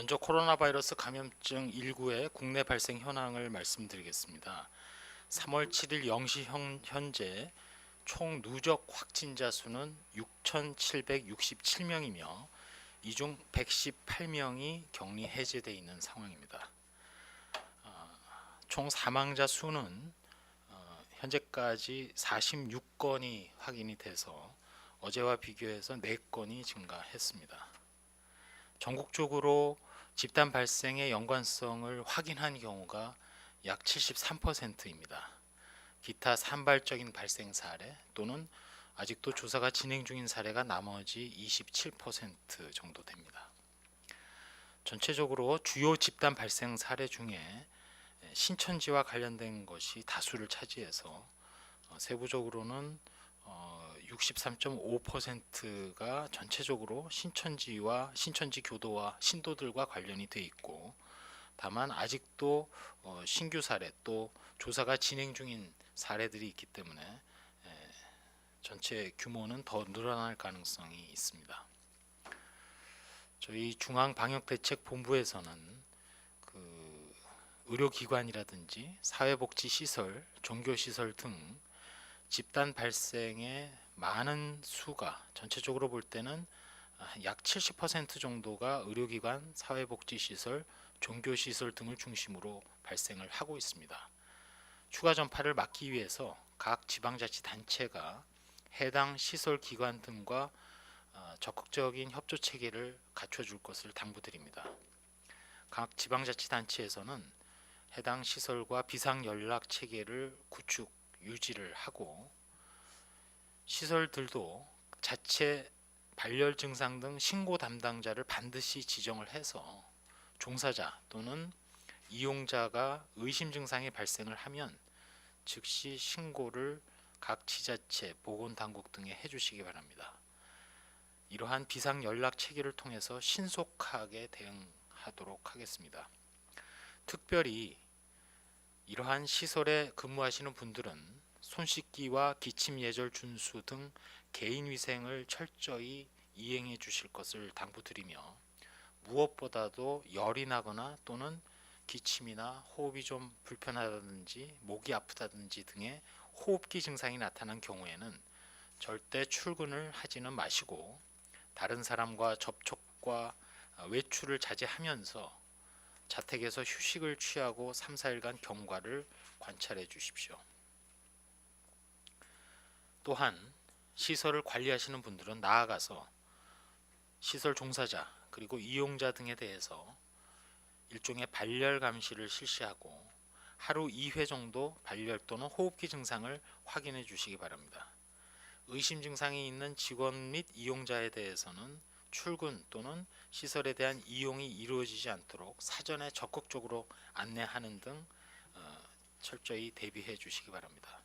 먼저 코로나 바이러스 감염증 19의 국내 발생 현황을 말씀드리겠습니다. 3월 7일 0시 현재 총 누적 확진자 수는 6,767명이며 이 중 118명이 격리 해제되어 있는 상황입니다. 총 사망자 수는 현재까지 46건이 확인이 돼서 어제와 비교해서 4건이 증가했습니다. 전국적으로 집단 발생의 연관성을 확인한 경우가 약 73%입니다. 기타 산발적인 발생 사례 또는 아직도 조사가 진행 중인 사례가 나머지 27% 정도 됩니다. 전체적으로 주요 집단 발생 사례 중에 신천지와 관련된 것이 다수를 차지해서 세부적으로는 63.5%가 전체적으로 신천지 교도와 신도들과 관련이 돼 있고, 다만 아직도 신규 사례 또 조사가 진행 중인 사례들이 있기 때문에 전체 규모는 더 늘어날 가능성이 있습니다. 저희 중앙방역대책본부에서는 의료기관이라든지 사회복지시설, 종교시설 등 집단 발생의 많은 수가 전체적으로 볼 때는 약 70% 정도가 의료기관, 사회복지시설, 종교시설 등을 중심으로 발생을 하고 있습니다. 추가 전파를 막기 위해서 각 지방자치단체가 해당 시설 기관 등과 적극적인 협조 체계를 갖춰줄 것을 당부드립니다. 각 지방자치단체에서는 해당 시설과 비상연락 체계를 구축, 유지를 하고, 시설들도 자체 발열 증상 등 신고 담당자를 반드시 지정을 해서 종사자 또는 이용자가 의심 증상이 발생을 하면 즉시 신고를 각 지자체, 보건당국 등에 해주시기 바랍니다. 이러한 비상연락 체계를 통해서 신속하게 대응하도록 하겠습니다. 특별히 이러한 시설에 근무하시는 분들은 손 씻기와 기침 예절 준수 등 개인위생을 철저히 이행해 주실 것을 당부드리며, 무엇보다도 열이 나거나 또는 기침이나 호흡이 좀 불편하다든지 목이 아프다든지 등의 호흡기 증상이 나타난 경우에는 절대 출근을 하지는 마시고 다른 사람과 접촉과 외출을 자제하면서 자택에서 휴식을 취하고 3, 4일간 경과를 관찰해 주십시오. 또한 시설을 관리하시는 분들은 나아가서 시설 종사자 그리고 이용자 등에 대해서 일종의 발열 감시를 실시하고 하루 2회 정도 발열 또는 호흡기 증상을 확인해 주시기 바랍니다. 의심 증상이 있는 직원 및 이용자에 대해서는 출근 또는 시설에 대한 이용이 이루어지지 않도록 사전에 적극적으로 안내하는 등 철저히 대비해 주시기 바랍니다.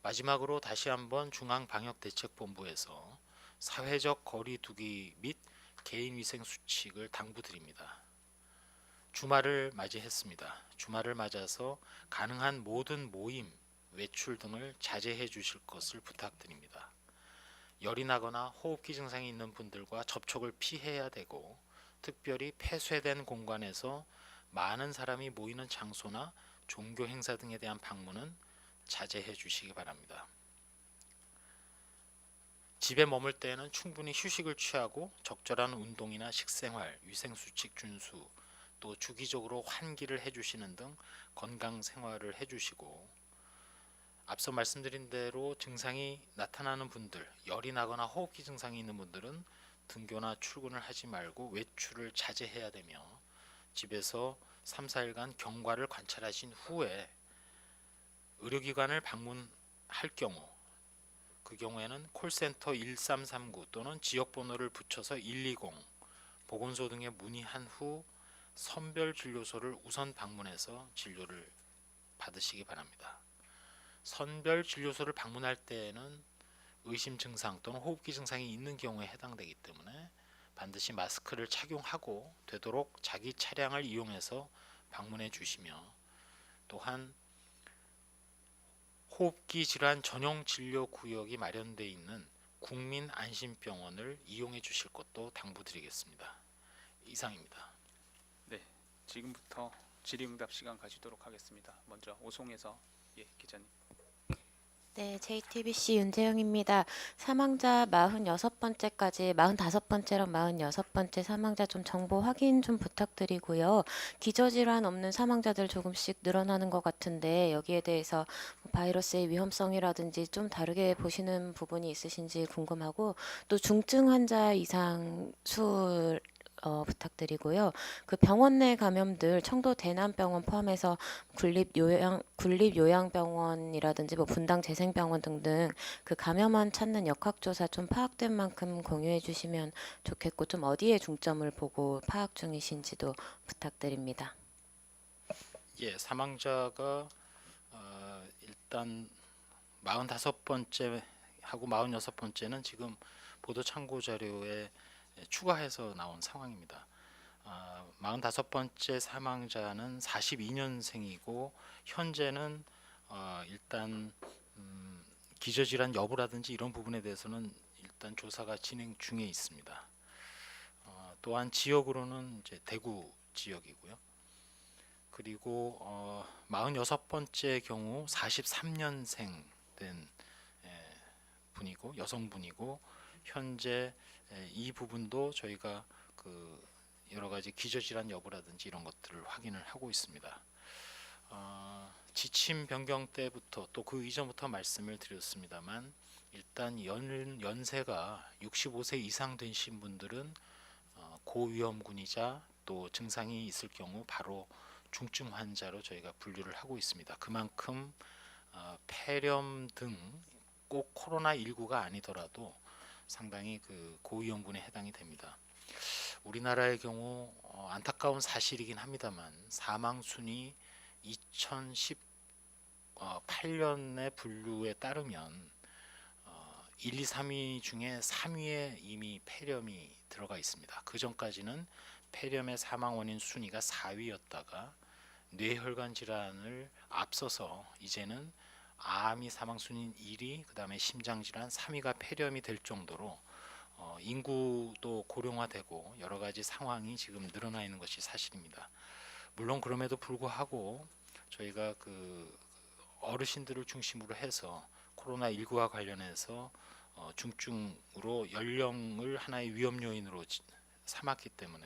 마지막으로 다시 한번 중앙방역대책본부에서 사회적 거리 두기 및 개인위생 수칙을 당부드립니다. 주말을 맞이했습니다. 주말을 맞아서 가능한 모든 모임, 외출 등을 자제해 주실 것을 부탁드립니다. 열이 나거나 호흡기 증상이 있는 분들과 접촉을 피해야 되고, 특별히 폐쇄된 공간에서 많은 사람이 모이는 장소나 종교 행사 등에 대한 방문은 자제해 주시기 바랍니다. 집에 머물 때에는 충분히 휴식을 취하고 적절한 운동이나 식생활, 위생수칙 준수, 또 주기적으로 환기를 해주시는 등 건강 생활을 해주시고, 앞서 말씀드린 대로 증상이 나타나는 분들, 열이 나거나 호흡기 증상이 있는 분들은 등교나 출근을 하지 말고 외출을 자제해야 되며, 집에서 3, 4일간 경과를 관찰하신 후에 의료기관을 방문할 경우, 그 경우에는 콜센터 1339 또는 지역번호를 붙여서 120, 보건소 등에 문의한 후 선별진료소를 우선 방문해서 진료를 받으시기 바랍니다. 선별진료소를 방문할 때에는 의심 증상 또는 호흡기 증상이 있는 경우에 해당되기 때문에 반드시 마스크를 착용하고 되도록 자기 차량을 이용해서 방문해 주시며, 또한 호흡기 질환 전용 진료 구역이 마련되어 있는 국민안심병원을 이용해 주실 것도 당부드리겠습니다. 이상입니다. 네, 지금부터 질의응답 시간 가지도록 하겠습니다. 먼저 오송에서 기자님. 네, JTBC 윤재영입니다. 사망자 46번째까지 45번째랑 46번째 사망자 좀 정보 확인 좀 부탁드리고요. 기저질환 없는 사망자들 조금씩 늘어나는 것 같은데 여기에 대해서 바이러스의 위험성이라든지 좀 다르게 보시는 부분이 있으신지 궁금하고 또 중증 환자 이상 수 부탁드리고요. 그 병원 내 감염들 청도 대남병원 포함해서 군립요양병원이라든지 뭐 분당 재생병원 등등 그 감염원 찾는 역학조사 좀 파악된 만큼 공유해 주시면 좋겠고 좀 어디에 중점을 보고 파악 중이신지도 부탁드립니다. 예, 사망자가 일단 45번째 하고 46번째는 지금 보도 참고 자료에 추가해서 나온 상황입니다. 45번째 사망자는 42년생이고 현재는 일단 기저질환 여부라든지 이런 부분에 대해서는 일단 조사가 진행 중에 있습니다. 또한 지역으로는 이제 대구 지역이고요. 그리고 46번째 경우 43년생 된 분이고 여성분이고 현재 이 부분도 저희가 그 여러 가지 기저질환 여부라든지 이런 것들을 확인을 하고 있습니다. 지침 변경 때부터 또 그 이전부터 말씀을 드렸습니다만 일단 연세가 65세 이상 되신 분들은 고위험군이자 또 증상이 있을 경우 바로 중증 환자로 저희가 분류를 하고 있습니다. 그만큼 폐렴 등 꼭 코로나19가 아니더라도 상당히 그 고위험군에 해당이 됩니다. 우리나라의 경우 안타까운 사실이긴 합니다만 사망 순위 2018년의 분류에 따르면 1, 2, 3위 중에 3위에 이미 폐렴이 들어가 있습니다. 그 전까지는 폐렴의 사망 원인 순위가 4위였다가 뇌혈관 질환을 앞서서 이제는 암이 사망 순위 1위, 그다음에 심장 질환 3위가 폐렴이 될 정도로 인구도 고령화되고 여러 가지 상황이 지금 늘어나 있는 것이 사실입니다. 물론 그럼에도 불구하고 저희가 그 어르신들을 중심으로 해서 코로나19와 관련해서 중증으로 연령을 하나의 위험 요인으로 삼았기 때문에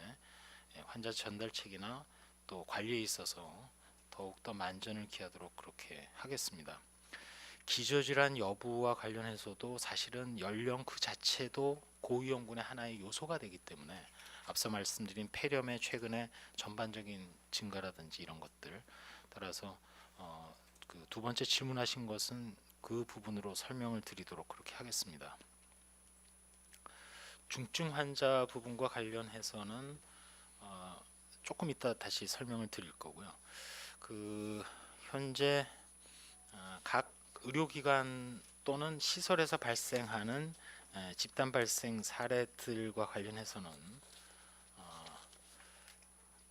환자 전달책이나 또 관리에 있어서 더욱더 만전을 기하도록 그렇게 하겠습니다. 기저질환 여부와 관련해서도 사실은 연령 그 자체도 고위험군의 하나의 요소가 되기 때문에 앞서 말씀드린 폐렴의 최근의 전반적인 증가라든지 이런 것들 따라서 그두 번째 질문하신 것은 그 부분으로 설명을 드리도록 그렇게 하겠습니다. 중증 환자 부분과 관련해서는 조금 이따 다시 설명을 드릴 거고요. 그 현재 각 의료기관 또는 시설에서 발생하는 집단 발생 사례들과 관련해서는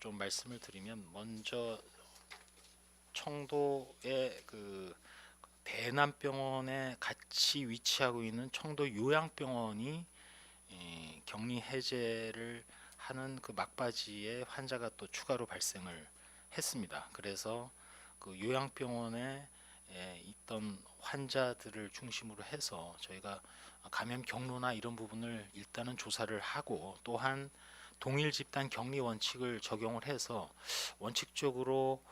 좀 말씀을 드리면 먼저 청도의 그 대남병원에 같이 위치하고 있는 청도 요양병원이 격리 해제를 하는 그 막바지에 환자가 또 추가로 발생을 했습니다. 그래서 그 요양병원에 있던 환자들을 중심으로 해서 저희가 감염 경로나 이런 부분을 일단은 조사를 하고 또한 동일 집단 격리 원칙을 적용을 해서 원칙적으로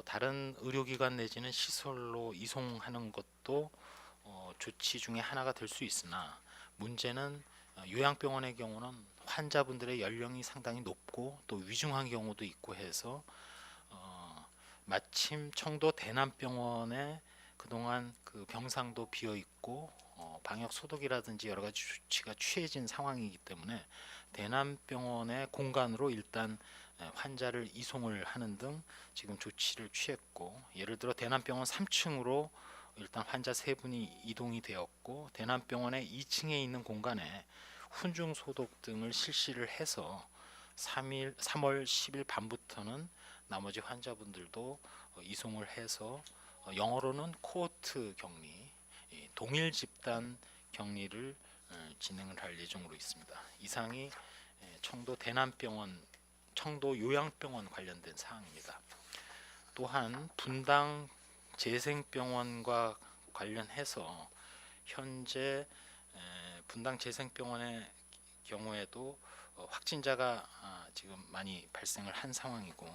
다른 의료기관 내지는 시설로 이송하는 것도 조치 중에 하나가 될 수 있으나 문제는 요양병원의 경우는 환자분들의 연령이 상당히 높고 또 위중한 경우도 있고 해서 마침 청도 대남병원에 그동안 그 병상도 비어 있고 방역 소독이라든지 여러 가지 조치가 취해진 상황이기 때문에 대남병원의 공간으로 일단 환자를 이송을 하는 등 지금 조치를 취했고 예를 들어 대남병원 3층으로 일단 환자 3분이 이동이 되었고 대남병원의 2층에 있는 공간에 훈중 소독 등을 실시를 해서 3월 10일 밤부터는 나머지 환자분들도 이송을 해서 영어로는 코호트 격리, 동일 집단 격리를 진행을 할 예정으로 있습니다. 이상이 청도 대남병원 청도 요양병원 관련된 사항입니다. 또한 분당 재생병원과 관련해서 현재 분당 재생병원의 경우에도 확진자가 지금 많이 발생을 한 상황이고,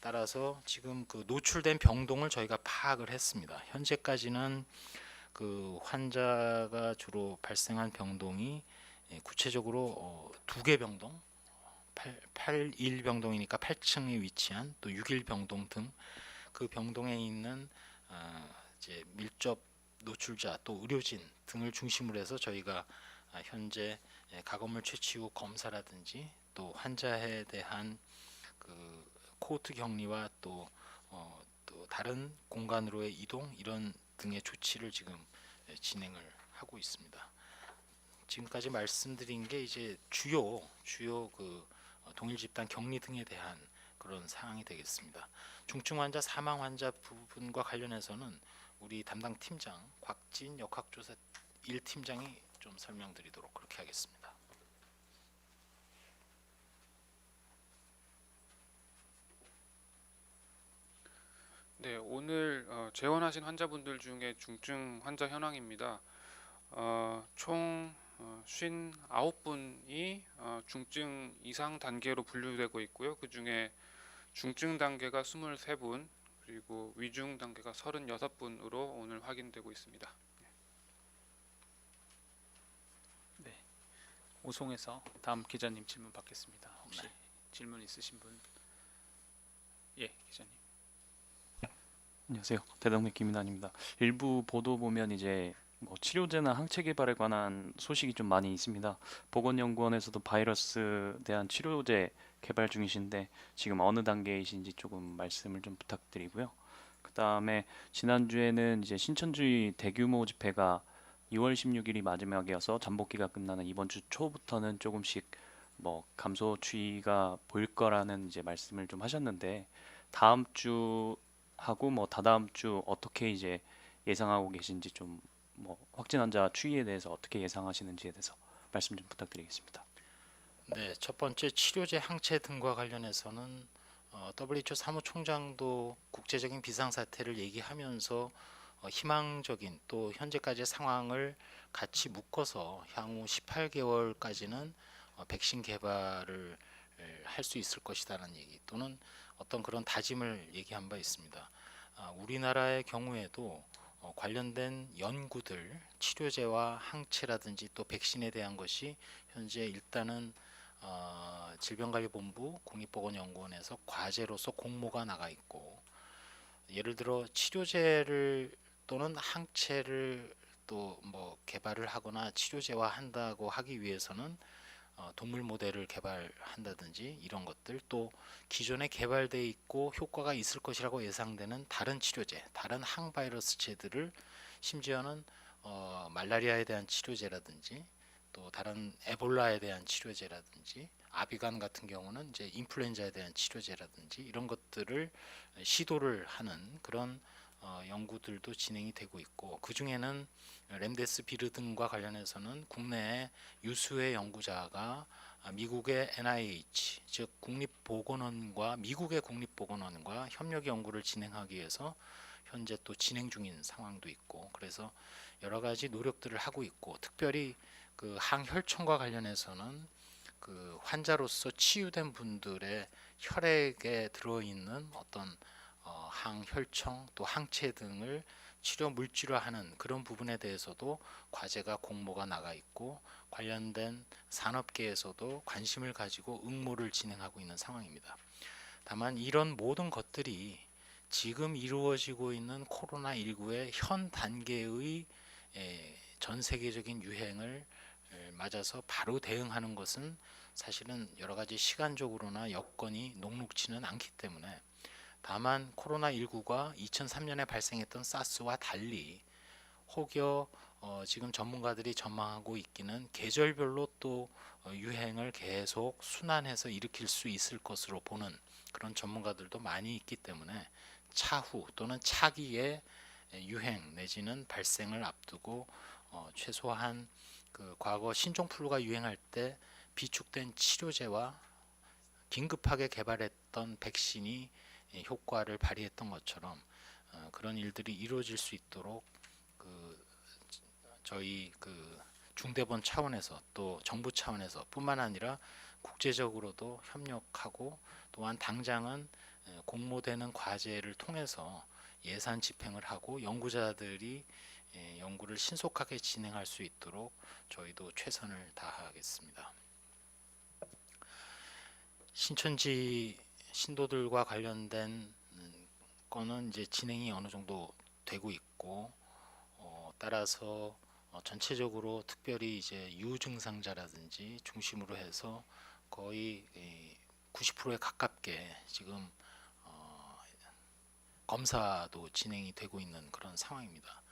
따라서 지금 그 노출된 병동을 저희가 파악을 했습니다. 현재까지는 그 환자가 주로 발생한 병동이 구체적으로 2개 병동, 81 병동이니까 8층에 위치한 또 61 병동 등 그 병동에 있는 이제 밀접 노출자 또 의료진 등을 중심으로 해서 저희가 현재 가건물 채취 후 검사라든지 또 환자에 대한 그 코호트 격리와 또 다른 공간으로의 이동 이런 등의 조치를 지금 진행을 하고 있습니다. 지금까지 말씀드린 게 이제 주요 그 동일 집단 격리 등에 대한 그런 사항이 되겠습니다. 중증 환자 사망 환자 부분과 관련해서는 우리 담당 팀장 곽진 역학조사 1팀장이 좀 설명드리도록 그렇게 하겠습니다. 네, 오늘 재원하신 환자분들 중에 중증 환자 현황입니다. 총 59분이 중증 이상 단계로 분류되고 있고요. 그 중에 중증 단계가 23분, 그리고 위중 단계가 36분으로 오늘 확인되고 있습니다. 네, 오송에서 다음 기자님 질문 받겠습니다. 혹시 네. 질문 있으신 분? 예, 기자님. 안녕하세요. 대덕맥 김인환입니다. 일부 보도 보면 이제 뭐 치료제나 항체 개발에 관한 소식이 좀 많이 있습니다. 보건연구원에서도 바이러스 대한 치료제 개발 중이신데 지금 어느 단계이신지 조금 말씀을 좀 부탁드리고요. 그다음에 지난주에는 이제 신천지 대규모 집회가 2월 16일이 마지막이어서 잠복기가 끝나는 이번 주 초부터는 조금씩 뭐 감소 추이가 보일 거라는 이제 말씀을 좀 하셨는데 다음 주 하고 뭐 다다음 주 어떻게 이제 예상하고 계신지 좀 뭐 확진 환자 추이에 대해서 어떻게 예상하시는지에 대해서 말씀 좀 부탁드리겠습니다. 네, 첫 번째 치료제 항체 등과 관련해서는 WHO 사무총장도 국제적인 비상사태를 얘기하면서 희망적인 또 현재까지의 상황을 같이 묶어서 향후 18개월까지는 백신 개발을 할 수 있을 것이다라는 얘기 또는 어떤 그런 다짐을 얘기한 바 있습니다. 우리나라의 경우에도 관련된 연구들, 치료제와 항체라든지 또 백신에 대한 것이 현재 일단은 질병관리본부 국립보건연구원에서 과제로서 공모가 나가 있고, 예를 들어 치료제를 또는 항체를 또 뭐 개발을 하거나 치료제화 한다고 하기 위해서는 동물 모델을 개발한다든지 이런 것들, 또 기존에 개발돼 있고 효과가 있을 것이라고 예상되는 다른 치료제, 다른 항바이러스제들을 심지어는 말라리아에 대한 치료제라든지 또 다른 에볼라에 대한 치료제라든지 아비간 같은 경우는 이제 인플루엔자에 대한 치료제라든지 이런 것들을 시도를 하는 그런 연구들도 진행이 되고 있고, 그 중에는 렘데스비르 등과 관련해서는 국내에 유수의 연구자가 미국의 NIH 즉 국립보건원과 미국의 국립보건원과 협력 연구를 진행하기 위해서 현재 또 진행 중인 상황도 있고, 그래서 여러 가지 노력들을 하고 있고, 특별히 그 항혈청과 관련해서는 그 환자로서 치유된 분들의 혈액에 들어있는 어떤 항혈청 또 항체 등을 치료 물질화하는 그런 부분에 대해서도 과제가 공모가 나가 있고, 관련된 산업계에서도 관심을 가지고 응모를 진행하고 있는 상황입니다. 다만 이런 모든 것들이 지금 이루어지고 있는 코로나19의 현 단계의 전 세계적인 유행을 맞아서 바로 대응하는 것은 사실은 여러 가지 시간적으로나 여건이 녹록치는 않기 때문에, 다만 코로나19가 2003년에 발생했던 사스와 달리 혹여 지금 전문가들이 전망하고 있기는 계절별로 또 유행을 계속 순환해서 일으킬 수 있을 것으로 보는 그런 전문가들도 많이 있기 때문에 차후 또는 차기의 유행 내지는 발생을 앞두고 최소한 그 과거 신종플루가 유행할 때 비축된 치료제와 긴급하게 개발했던 백신이 효과를 발휘했던 것처럼 그런 일들이 이루어질 수 있도록 그 저희 그 중대본 차원에서 또 정부 차원에서 뿐만 아니라 국제적으로도 협력하고 또한 당장은 공모되는 과제를 통해서 예산 집행을 하고 연구자들이 연구를 신속하게 진행할 수 있도록 저희도 최선을 다하겠습니다. 신천지 신도들과 관련된 거는 이제 진행이 어느 정도 되고 있고 따라서 전체적으로 특별히 이제 유증상자라든지 중심으로 해서 거의 90%에 가깝게 지금 검사도 진행이 되고 있는 그런 상황입니다.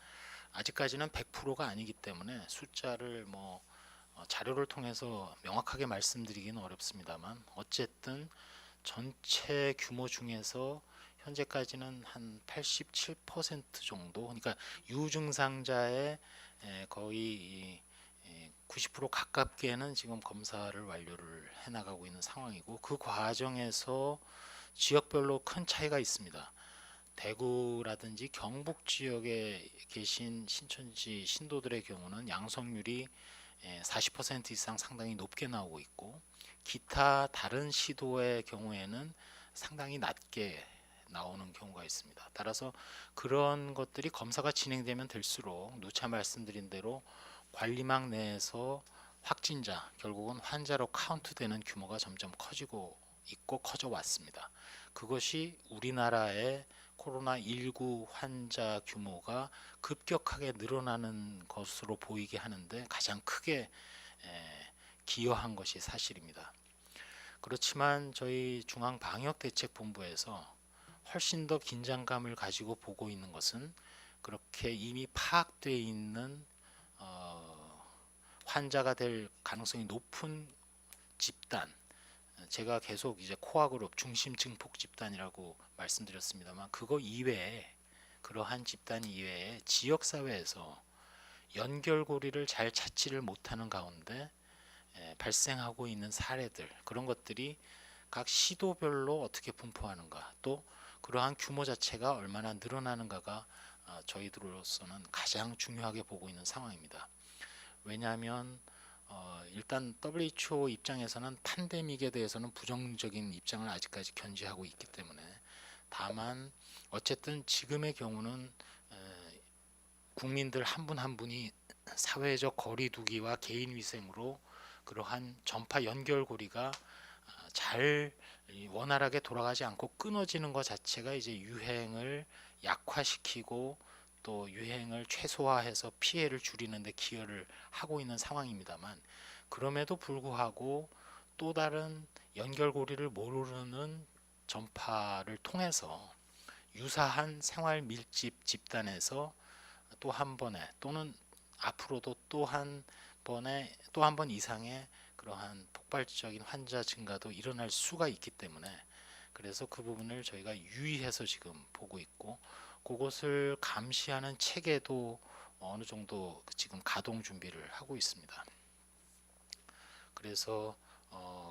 아직까지는 100%가 아니기 때문에 숫자를 자료를 통해서 명확하게 말씀드리기는 어렵습니다만 어쨌든 전체 규모 중에서 현재까지는 한 87% 정도, 그러니까 유증상자의 거의 90% 가깝게는 지금 검사를 완료를 해나가고 있는 상황이고, 그 과정에서 지역별로 큰 차이가 있습니다. 대구라든지 경북 지역에 계신 신천지 신도들의 경우는 양성률이 40% 이상 상당히 높게 나오고 있고, 기타 다른 시도의 경우에는 상당히 낮게 나오는 경우가 있습니다. 따라서 그런 것들이 검사가 진행되면 될수록 누차 말씀드린 대로 관리망 내에서 확진자, 결국은 환자로 카운트되는 규모가 점점 커지고 있고 커져 왔습니다. 그것이 우리나라의 코로나19 환자 규모가 급격하게 늘어나는 것으로 보이게 하는데 가장 크게 기여한 것이 사실입니다. 그렇지만 저희 중앙방역대책본부에서 훨씬 더 긴장감을 가지고 보고 있는 것은 그렇게 이미 파악되어 있는 환자가 될 가능성이 높은 집단, 제가 계속 이제 코어 그룹 중심 증폭 집단이라고 말씀드렸습니다만, 그거 이외에 그러한 집단 이외에 지역 사회에서 연결고리를 잘 찾지를 못하는 가운데 발생하고 있는 사례들, 그런 것들이 각 시도별로 어떻게 분포하는가, 또 그러한 규모 자체가 얼마나 늘어나는가가 저희들로서는 가장 중요하게 보고 있는 상황입니다. 왜냐하면 일단 WHO 입장에서는 팬데믹에 대해서는 부정적인 입장을 아직까지 견지하고 있기 때문에, 다만 어쨌든 지금의 경우는 국민들 한 분 한 분이 사회적 거리두기와 개인 위생으로 그러한 전파 연결고리가 잘 원활하게 돌아가지 않고 끊어지는 것 자체가 이제 유행을 약화시키고 또 유행을 최소화해서 피해를 줄이는 데 기여를 하고 있는 상황입니다만, 그럼에도 불구하고 또 다른 연결고리를 모르는 전파를 통해서 유사한 생활 밀집 집단에서 또 한 번에 또는 앞으로도 또 한 번에 또 한 번 이상의 그러한 폭발적인 환자 증가도 일어날 수가 있기 때문에, 그래서 그 부분을 저희가 유의해서 지금 보고 있고, 그것을 감시하는 체계도 어느 정도 지금 가동 준비를 하고 있습니다. 그래서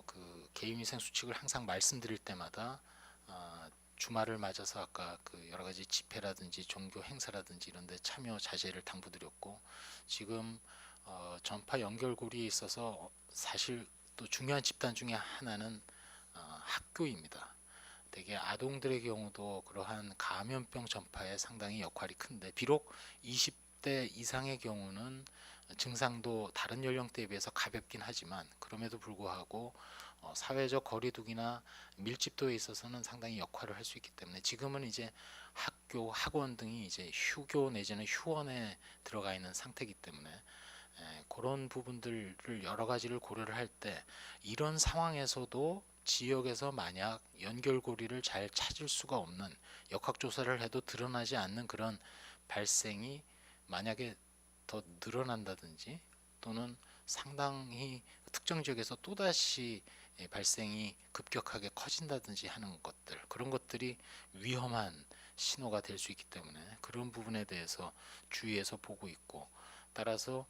그 개인위생 수칙을 항상 말씀드릴 때마다 주말을 맞아서 아까 그 여러 가지 집회라든지 종교 행사라든지 이런 데 참여 자제를 당부드렸고, 지금 전파 연결고리에 있어서 사실 또 중요한 집단 중에 하나는 학교입니다. 대개 아동들의 경우도 그러한 감염병 전파에 상당히 역할이 큰데, 비록 20대 이상의 경우는 증상도 다른 연령대에 비해서 가볍긴 하지만 그럼에도 불구하고 사회적 거리두기나 밀집도에 있어서는 상당히 역할을 할 수 있기 때문에, 지금은 이제 학교, 학원 등이 이제 휴교 내지는 휴원에 들어가 있는 상태이기 때문에 그런 부분들을 여러 가지를 고려를 할 때, 이런 상황에서도 지역에서 만약 연결고리를 잘 찾을 수가 없는, 역학조사를 해도 드러나지 않는 그런 발생이 만약에 더 늘어난다든지 또는 상당히 특정 지역에서 또다시 발생이 급격하게 커진다든지 하는 것들, 그런 것들이 위험한 신호가 될 수 있기 때문에 그런 부분에 대해서 주의해서 보고 있고, 따라서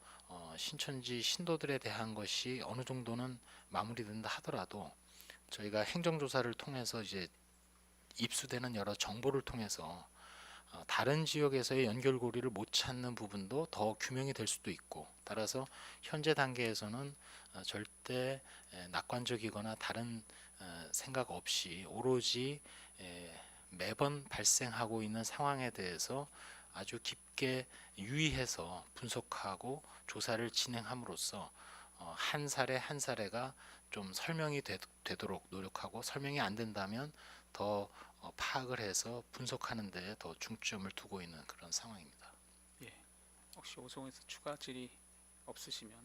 신천지 신도들에 대한 것이 어느 정도는 마무리된다 하더라도 저희가 행정조사를 통해서 이제 입수되는 여러 정보를 통해서 다른 지역에서의 연결고리를 못 찾는 부분도 더 규명이 될 수도 있고, 따라서 현재 단계에서는 절대 낙관적이거나 다른 생각 없이 오로지 매번 발생하고 있는 상황에 대해서 아주 깊게 유의해서 분석하고 조사를 진행함으로써 한 사례 한 사례가 좀 설명이 되도록 노력하고, 설명이 안 된다면 더 파악을 해서 분석하는 데 더 중점을 두고 있는 그런 상황입니다. 예. 혹시 오송에서 추가 질의 없으시면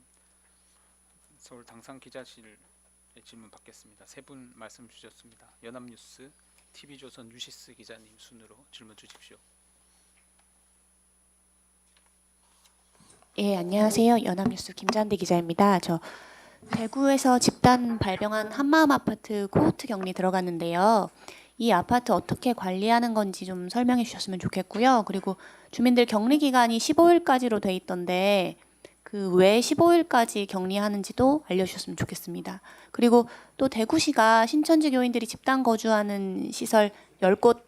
서울 당산 기자실에 질문 받겠습니다. 세 분 말씀 주셨습니다. 연합뉴스, TV조선 뉴시스 기자님 순으로 질문 주십시오. 예, 안녕하세요. 연합뉴스 김잔디 기자입니다. 저 대구에서 집단 발병한 한마음 아파트 코호트 격리 들어갔는데요. 이 아파트 어떻게 관리하는 건지 좀 설명해 주셨으면 좋겠고요. 그리고 주민들 격리 기간이 15일까지로 돼 있던데 그 왜 15일까지 격리하는지도 알려주셨으면 좋겠습니다. 그리고 또 대구시가 신천지 교인들이 집단 거주하는 시설 10곳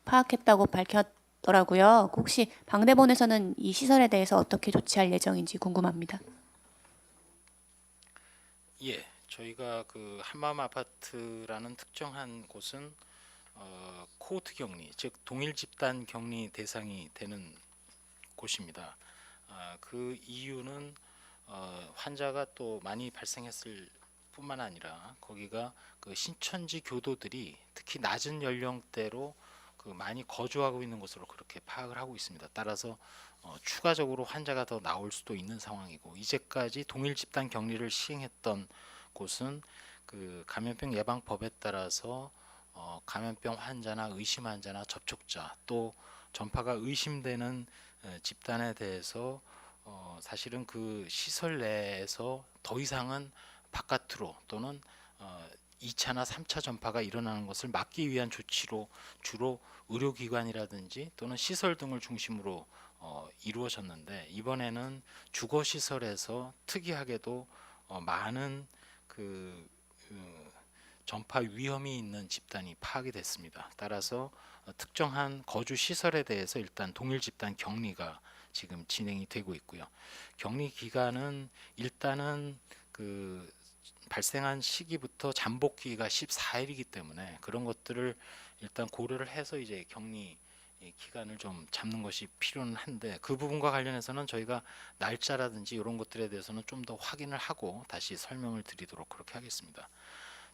파악했다고 밝혔더라고요. 혹시 방대본에서는 이 시설에 대해서 어떻게 조치할 예정인지 궁금합니다. 예, 저희가 그 한마음 아파트라는 특정한 곳은 코호트 격리, 즉 동일 집단 격리 대상이 되는 곳입니다. 그 이유는 환자가 또 많이 발생했을 뿐만 아니라 거기가 그 신천지 교도들이 특히 낮은 연령대로 그 많이 거주하고 있는 것으로 그렇게 파악을 하고 있습니다. 따라서 추가적으로 환자가 더 나올 수도 있는 상황이고, 이제까지 동일 집단 격리를 시행했던 곳은 그 감염병 예방법에 따라서 감염병 환자나 의심 환자나 접촉자, 또 전파가 의심되는 집단에 대해서 사실은 그 시설 내에서 더 이상은 바깥으로 또는 2차나 3차 전파가 일어나는 것을 막기 위한 조치로 주로 의료기관이라든지 또는 시설 등을 중심으로 이루어졌는데, 이번에는 주거시설에서 특이하게도 많은 그 전파 위험이 있는 집단이 파악이 됐습니다. 따라서 특정한 거주 시설에 대해서 일단 동일 집단 격리가 지금 진행이 되고 있고요. 격리 기간은 일단은 그 발생한 시기부터 잠복기가 14일이기 때문에 그런 것들을 일단 고려를 해서 이제 격리 기간을 좀 잡는 것이 필요는 한데, 그 부분과 관련해서는 저희가 날짜라든지 이런 것들에 대해서는 좀 더 확인을 하고 다시 설명을 드리도록 그렇게 하겠습니다.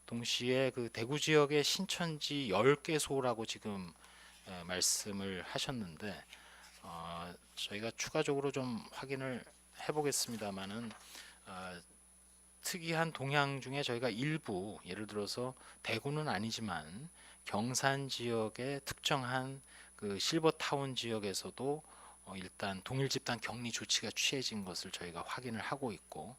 동시에 그 대구 지역의 신천지 10개소라고 지금 말씀을 하셨는데, 저희가 추가적으로 좀 확인을 해보겠습니다만은 특이한 동향 중에 저희가 일부, 예를 들어서 대구는 아니지만 경산 지역의 특정한 그 실버타운 지역에서도 일단 동일 집단 격리 조치가 취해진 것을 저희가 확인을 하고 있고,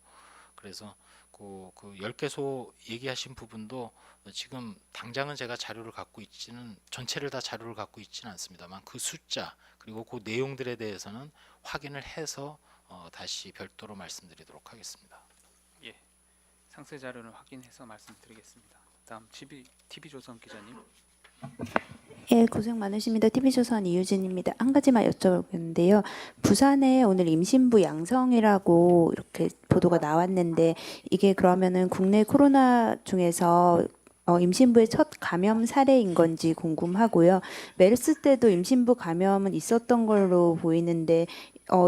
그래서 그 10개소 얘기하신 부분도 지금 당장은 제가 자료를 갖고 있지는, 전체를 다 자료를 갖고 있지는 않습니다만 그 숫자 그리고 그 내용들에 대해서는 확인을 해서 다시 별도로 말씀드리도록 하겠습니다. 예. 상세 자료를 확인해서 말씀드리겠습니다. 다음 TV조선 기자님. 예, 고생 많으십니다. TV조선 이유진입니다. 한 가지만 여쭤보겠는데요. 부산에 오늘 임신부 양성이라고 이렇게 보도가 나왔는데 이게 그러면은 국내 코로나 중에서 임신부의 첫 감염 사례인 건지 궁금하고요. 메르스 때도 임신부 감염은 있었던 걸로 보이는데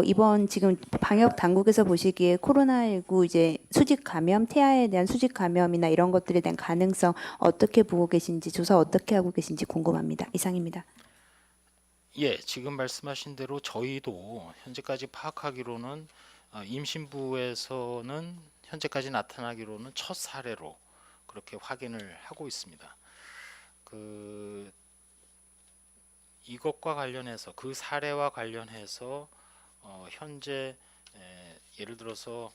이번 지금 방역 당국에서 보시기에 코로나19 이제 수직 감염, 태아에 대한 수직 감염이나 이런 것들에 대한 가능성 어떻게 보고 계신지, 조사 어떻게 하고 계신지 궁금합니다. 이상입니다. 예, 지금 말씀하신 대로 저희도 현재까지 파악하기로는 임신부에서는 현재까지 나타나기로는 첫 사례로 그렇게 확인을 하고 있습니다. 이것과 관련해서, 그 사례와 관련해서 현재 예를 들어서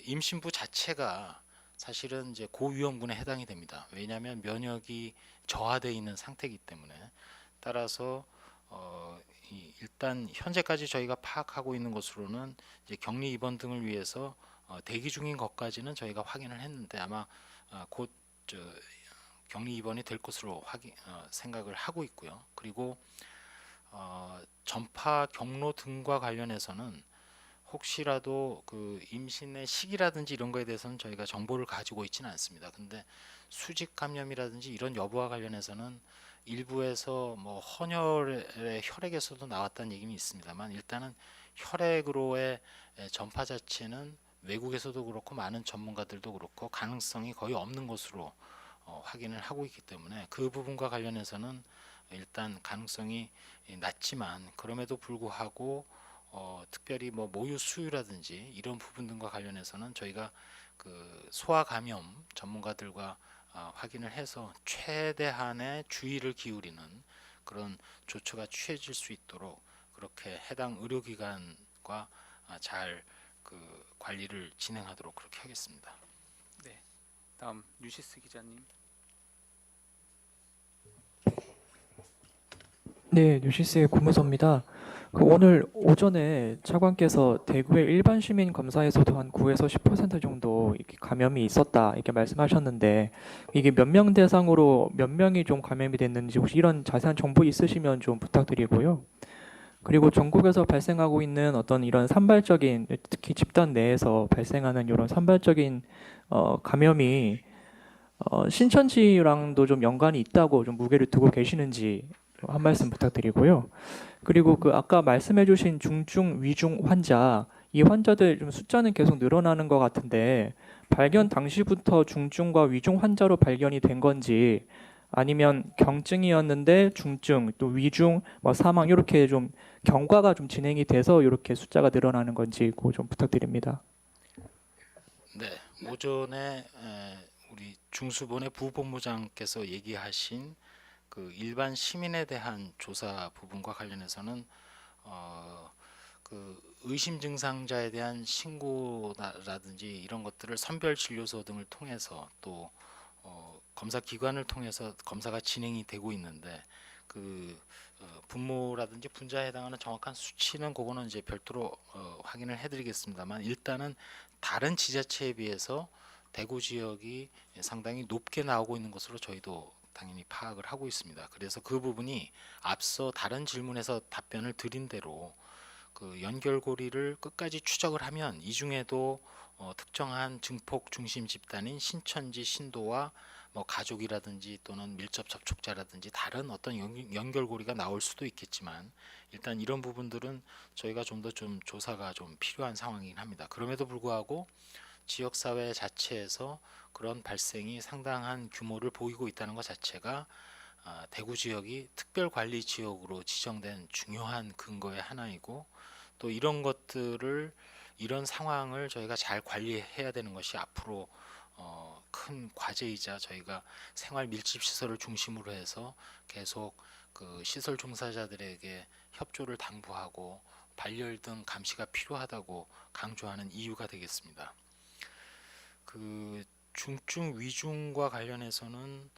임신부 자체가 사실은 이제 고위험군에 해당이 됩니다. 왜냐하면 면역이 저하되어 있는 상태이기 때문에. 따라서 일단 현재까지 저희가 파악하고 있는 것으로는 이제 격리 입원 등을 위해서 대기 중인 것까지는 저희가 확인을 했는데, 아마 곧 격리 입원이 될 것으로 생각을 하고 있고요. 그리고 전파 경로 등과 관련해서는 혹시라도 그 임신의 시기라든지 이런 거에 대해서는 저희가 정보를 가지고 있지는 않습니다. 근데 수직 감염이라든지 이런 여부와 관련해서는 일부에서 뭐 헌혈의 혈액에서도 나왔다는 얘기는 있습니다만, 일단은 혈액으로의 전파 자체는 외국에서도 그렇고 많은 전문가들도 그렇고 가능성이 거의 없는 것으로 확인을 하고 있기 때문에 그 부분과 관련해서는 일단 가능성이 낮지만, 그럼에도 불구하고 특별히 뭐 모유 수유라든지 이런 부분 등과 관련해서는 저희가 그 소아 감염 전문가들과 확인을 해서 최대한의 주의를 기울이는 그런 조처가 취해질 수 있도록 그렇게 해당 의료기관과 잘 그 관리를 진행하도록 그렇게 하겠습니다. 네, 다음 뉴시스 기자님. 네, 뉴시스의 고무서입니다. 오늘 오전에 차관께서 대구의 일반 시민 검사에서도 한 9에서 10% 정도 이렇게 감염이 있었다 이렇게 말씀하셨는데, 이게 몇 명 대상으로 몇 명이 좀 감염이 됐는지 혹시 이런 자세한 정보 있으시면 좀 부탁드리고요. 그리고 전국에서 발생하고 있는 어떤 이런 산발적인, 특히 집단 내에서 발생하는 이런 산발적인 감염이 신천지랑도 좀 연관이 있다고 좀 무게를 두고 계시는지 한 말씀 부탁드리고요. 그리고 그 아까 말씀해주신 중증, 위중 환자, 이 환자들 좀 숫자는 계속 늘어나는 것 같은데 발견 당시부터 중증과 위중 환자로 발견이 된 건지, 아니면 경증이었는데 중증, 또 위중, 뭐 사망 이렇게 좀 경과가 좀 진행이 돼서 이렇게 숫자가 늘어나는 건지 그거 좀 부탁드립니다. 네, 오전에 우리 중수본의 부본부장께서 얘기하신 그 일반 시민에 대한 조사 부분과 관련해서는 그 의심 증상자에 대한 신고라든지 이런 것들을 선별 진료소 등을 통해서 또 검사 기관을 통해서 검사가 진행이 되고 있는데, 그 분모라든지 분자에 해당하는 정확한 수치는 그거는 이제 별도로 확인을 해드리겠습니다만, 일단은 다른 지자체에 비해서 대구 지역이 상당히 높게 나오고 있는 것으로 저희도 당연히 파악을 하고 있습니다. 그래서 그 부분이 앞서 다른 질문에서 답변을 드린 대로 그 연결고리를 끝까지 추적을 하면 이 중에도 특정한 증폭 중심 집단인 신천지 신도와 뭐 가족이라든지 또는 밀접 접촉자라든지 다른 어떤 연결고리가 나올 수도 있겠지만, 일단 이런 부분들은 저희가 좀 더 좀 조사가 좀 필요한 상황이긴 합니다. 그럼에도 불구하고 지역사회 자체에서 그런 발생이 상당한 규모를 보이고 있다는 것 자체가 대구 지역이 특별관리 지역으로 지정된 중요한 근거의 하나이고, 또 이런 것들을, 이런 상황을 저희가 잘 관리해야 되는 것이 앞으로 큰 과제이자 저희가 생활 밀집 시설을 중심으로 해서 계속 그 시설 종사자들에게 협조를 당부하고 발열 등 감시가 필요하다고 강조하는 이유가 되겠습니다. 그 중증 위중과 관련해서는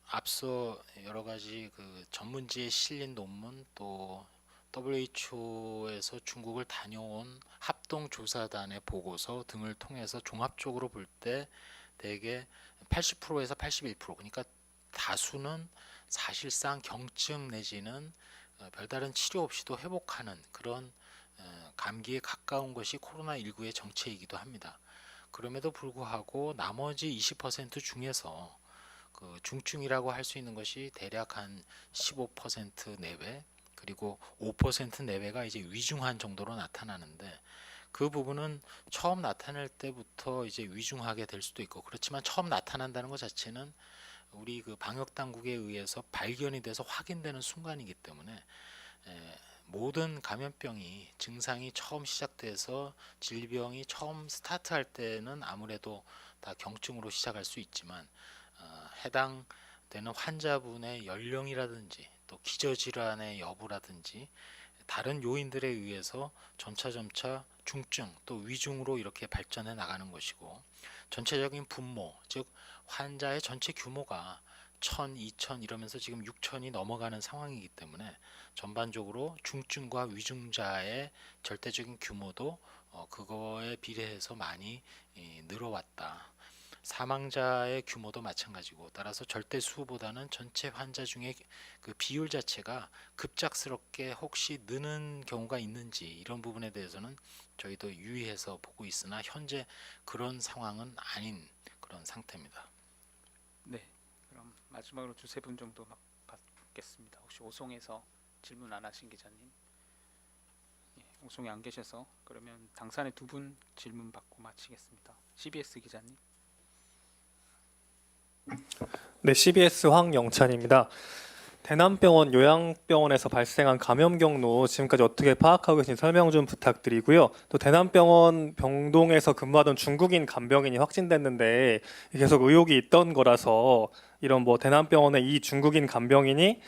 앞서 여러 가지 그 전문지에 실린 논문, 또 WHO에서 중국을 다녀온 합동조사단의 보고서 등을 통해서 종합적으로 볼 때 대개 80%에서 81%, 그러니까 다수는 사실상 경증 내지는 별다른 치료 없이도 회복하는 그런 감기에 가까운 것이 코로나19의 정체이기도 합니다. 그럼에도 불구하고 나머지 20% 중에서 그 중증이라고 할 수 있는 것이 대략 한 15% 내외, 그리고 5% 내외가 이제 위중한 정도로 나타나는데, 그 부분은 처음 나타날 때부터 이제 위중하게 될 수도 있고, 그렇지만 처음 나타난다는 것 자체는 우리 그 방역 당국에 의해서 발견이 돼서 확인되는 순간이기 때문에 모든 감염병이 증상이 처음 시작돼서 질병이 처음 스타트할 때는 아무래도 다 경증으로 시작할 수 있지만, 해당되는 환자분의 연령이라든지 또 기저질환의 여부라든지 다른 요인들에 의해서 점차 중증 또 위중으로 이렇게 발전해 나가는 것이고, 전체적인 분모, 즉 환자의 전체 규모가 1000, 2000 이러면서 지금 6000이 넘어가는 상황이기 때문에 전반적으로 중증과 위중자의 절대적인 규모도 그거에 비례해서 많이 늘어왔다. 사망자의 규모도 마찬가지고 따라서 절대 수보다는 전체 환자 중에 그 비율 자체가 급작스럽게 혹시 느는 경우가 있는지 이런 부분에 대해서는 저희도 유의해서 보고 있으나 현재 그런 상황은 아닌 그런 상태입니다. 네. 그럼 마지막으로 두세 분 정도 받겠습니다. 혹시 오송에서 질문 안 하신 기자님? 예, 오송에 안 계셔서 그러면 당산의 두 분 질문 받고 마치겠습니다. CBS 기자님. 네, CBS 황영찬입니다. 대남병원 요양병원에서 발생한 감염 경로 지금까지 어떻게 파악하고 계신지 설명 좀 부탁드리고요. 또 대남병원 병동에서 근무하던 중국인 간병인이 확진됐는데 계속 의혹이 있던 거라서 이런 뭐 대남병원의 이 중국인 간병인이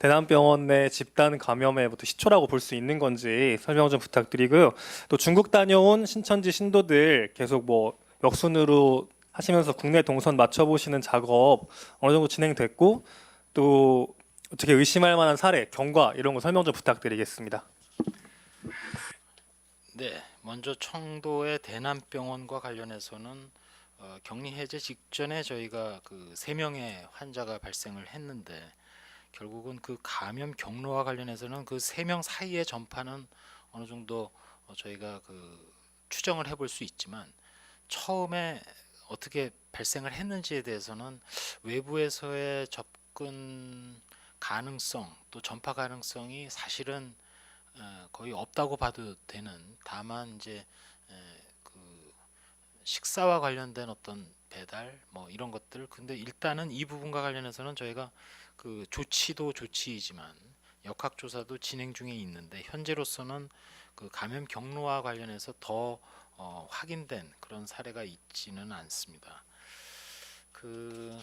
대남병원 내 집단 감염에부터 시초라고 볼 수 있는 건지 설명 좀 부탁드리고요. 또 중국 다녀온 신천지 신도들 계속 뭐 역순으로 하시면서 국내 동선 맞춰보시는 작업 어느 정도 진행됐고 또 어떻게 의심할 만한 사례, 경과 이런 거 설명 좀 부탁드리겠습니다. 네, 먼저 청도의 대남병원과 관련해서는 격리 해제 직전에 저희가 그 3명의 환자가 발생을 했는데 결국은 그 감염 경로와 관련해서는 그 3명 사이의 전파는 어느 정도 저희가 그 추정을 해볼 수 있지만 처음에 어떻게 발생을 했는지에 대해서는 외부에서의 접근 가능성 또 전파 가능성이 사실은 거의 없다고 봐도 되는 다만 이제 그 식사와 관련된 어떤 배달 뭐 이런 것들 근데 일단은 이 부분과 관련해서는 저희가 그 조치도 조치이지만 역학조사도 진행 중에 있는데 현재로서는 그 감염 경로와 관련해서 더 확인된 그런 사례가 있지는 않습니다. 그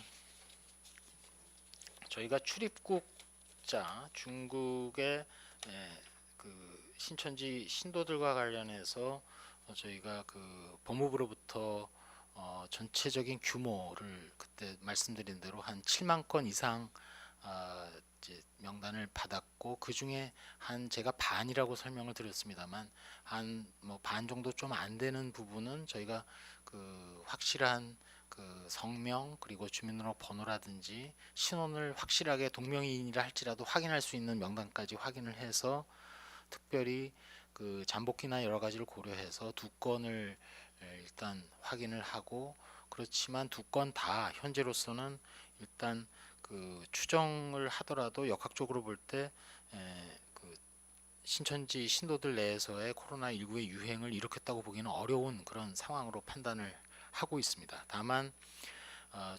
저희가 출입국자 중국의 그 신천지 신도들과 관련해서 저희가 그 법무부로부터 전체적인 규모를 그때 말씀드린 대로 한 7만 건 이상 이제 명단을 받았고 그 중에 한 제가 반이라고 설명을 드렸습니다만 한 뭐 반 정도 좀 안 되는 부분은 저희가 그 확실한 그 성명 그리고 주민등록번호라든지 신원을 확실하게 동명이인이라 할지라도 확인할 수 있는 명단까지 확인을 해서 특별히 그 잠복기나 여러 가지를 고려해서 2건을 일단 확인을 하고 그렇지만 2건 다 현재로서는 일단 그 추정을 하더라도 역학적으로 볼 때 그 신천지 신도들 내에서의 코로나19의 유행을 일으켰다고 보기는 어려운 그런 상황으로 판단을 하고 있습니다. 다만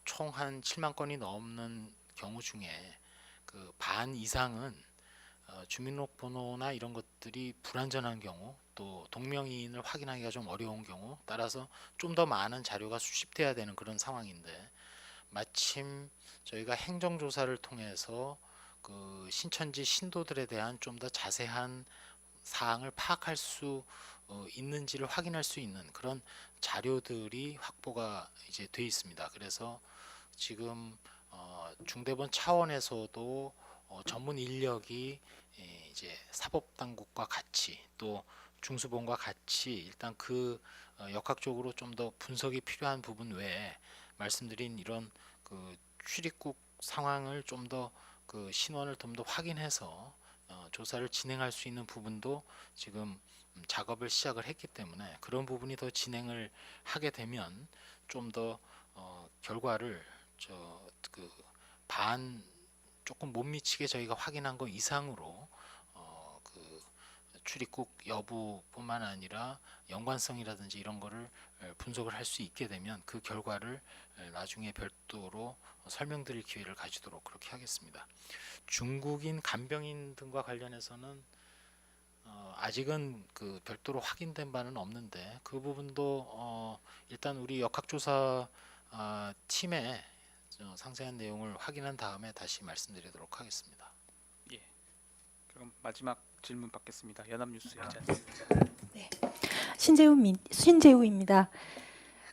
총 한 7만 건이 넘는 경우 중에 그 반 이상은 주민등록번호나 이런 것들이 불완전한 경우 또 동명이인을 확인하기가 좀 어려운 경우 따라서 좀 더 많은 자료가 수집돼야 되는 그런 상황인데 마침 저희가 행정조사를 통해서 그 신천지 신도들에 대한 좀 더 자세한 사항을 파악할 수 있는지를 확인할 수 있는 그런 자료들이 확보가 이제 돼 있습니다. 그래서 지금 중대본 차원에서도 전문 인력이 이제 사법당국과 같이 또 중수본과 같이 일단 그 역학적으로 좀 더 분석이 필요한 부분 외에 말씀드린 이런 그 출입국 상황을 좀 더 그 신원을 좀 더 확인해서 조사를 진행할 수 있는 부분도 지금 작업을 시작을 했기 때문에 그런 부분이 더 진행을 하게 되면 좀 더 결과를 그 반 조금 못 미치게 저희가 확인한 거 이상으로 그 출입국 여부뿐만 아니라 연관성이라든지 이런 거를 분석을 할 수 있게 되면 그 결과를 나중에 별도로 설명드릴 기회를 가지도록 그렇게 하겠습니다. 중국인 간병인 등과 관련해서는 아직은 그 별도로 확인된 바는 없는데 그 부분도 일단 우리 역학조사 팀에 상세한 내용을 확인한 다음에 다시 말씀드리도록 하겠습니다. 예. 그럼 마지막 질문 받겠습니다. 연합뉴스 기자님. 신재우입니다.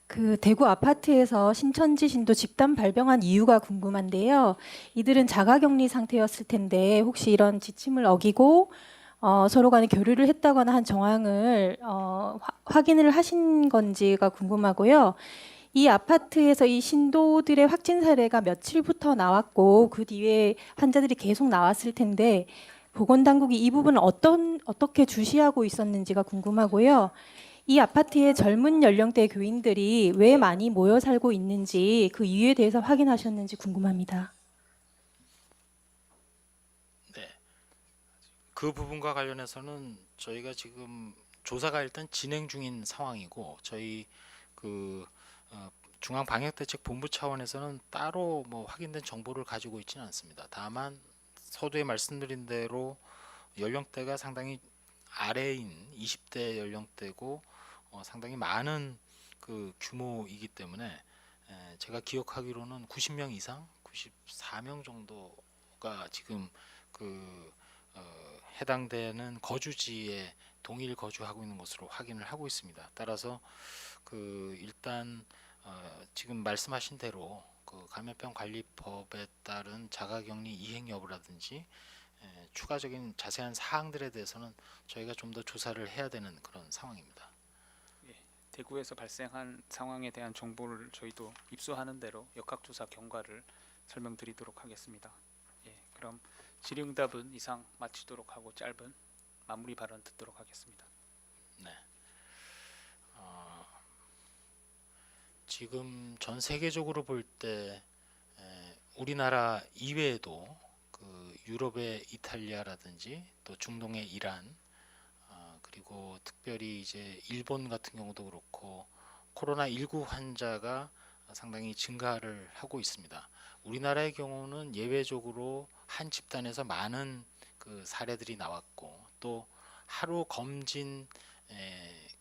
그 대구 아파트에서 신천지 신도 집단 발병한 이유가 궁금한데요. 이들은 자가격리 상태였을 텐데 혹시 이런 지침을 어기고 서로 간에 교류를 했다거나 한 정황을 확인을 하신 건지가 궁금하고요. 이 아파트에서 이 신도들의 확진 사례가 며칠부터 나왔고 그 뒤에 환자들이 계속 나왔을 텐데 보건당국이 이 부분을 어떻게 주시하고 있었는지가 궁금하고요. 이 아파트의 젊은 연령대 교인들이 왜 많이 모여 살고 있는지 그 이유에 대해서 확인하셨는지 궁금합니다. 네. 그 부분과 관련해서는 저희가 지금 조사가 일단 진행 중인 상황이고 저희 그 중앙방역대책본부 차원에서는 따로 뭐 확인된 정보를 가지고 있지는 않습니다. 다만 서두에 말씀드린 대로 연령대가 상당히 아래인 20대 연령대고 상당히 많은 그 규모이기 때문에 제가 기억하기로는 90명 이상, 94명 정도가 지금 그 해당되는 거주지에 동일 거주하고 있는 것으로 확인을 하고 있습니다. 따라서 그 일단 지금 말씀하신 대로 그 감염병 관리법에 따른 자가격리 이행 여부라든지 추가적인 자세한 사항들에 대해서는 저희가 좀 더 조사를 해야 되는 그런 상황입니다. 대구에서 발생한 상황에 대한 정보를 저희도 입수하는 대로 역학조사 경과를 설명드리도록 하겠습니다. 그럼 질의응답은 이상 마치도록 하고 짧은 마무리 발언 듣도록 하겠습니다. 네. 지금 전 세계적으로 볼 때 우리나라 이외에도 그 유럽의 이탈리아라든지 또 중동의 이란 그리고 특별히 이제 일본 같은 경우도 그렇고 코로나19 환자가 상당히 증가를 하고 있습니다. 우리나라의 경우는 예외적으로 한 집단에서 많은 그 사례들이 나왔고 또 하루 검진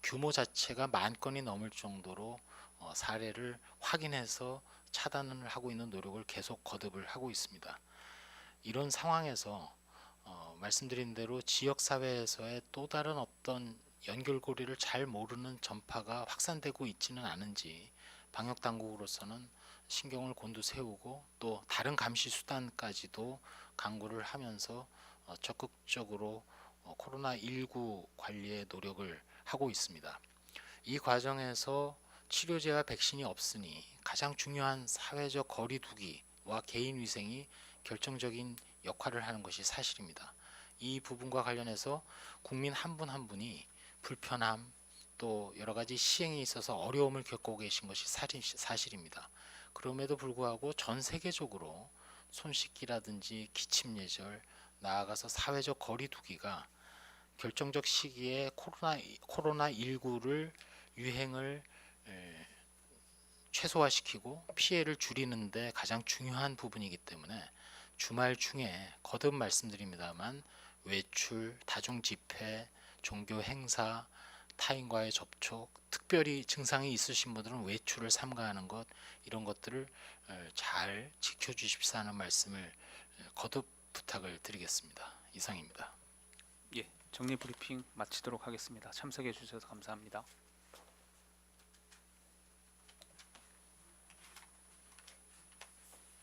규모 자체가 10,000건이 넘을 정도로 사례를 확인해서 차단을 하고 있는 노력을 계속 거듭을 하고 있습니다. 이런 상황에서 말씀드린 대로 지역사회에서의 또 다른 어떤 연결고리를 잘 모르는 전파가 확산되고 있지는 않은지 방역당국으로서는 신경을 곤두세우고 또 다른 감시 수단까지도 강구를 하면서 적극적으로 코로나19 관리에 노력을 하고 있습니다. 이 과정에서 치료제와 백신이 없으니 가장 중요한 사회적 거리 두기와 개인 위생이 결정적인 역할을 하는 것이 사실입니다. 이 부분과 관련해서 국민 한 분 한 분이 불편함 또 여러 가지 시행에 있어서 어려움을 겪고 계신 것이 사실입니다. 그럼에도 불구하고 전 세계적으로 손 씻기라든지 기침 예절 나아가서 사회적 거리 두기가 결정적 시기에 코로나19를 유행을 최소화시키고 피해를 줄이는 데 가장 중요한 부분이기 때문에 주말 중에 거듭 말씀드립니다만 외출, 다중 집회, 종교 행사, 타인과의 접촉, 특별히 증상이 있으신 분들은 외출을 삼가하는 것 이런 것들을 잘 지켜주십사 하는 말씀을 거듭 부탁을 드리겠습니다. 이상입니다. 정리 브리핑 마치도록 하겠습니다. 참석해 주셔서 감사합니다.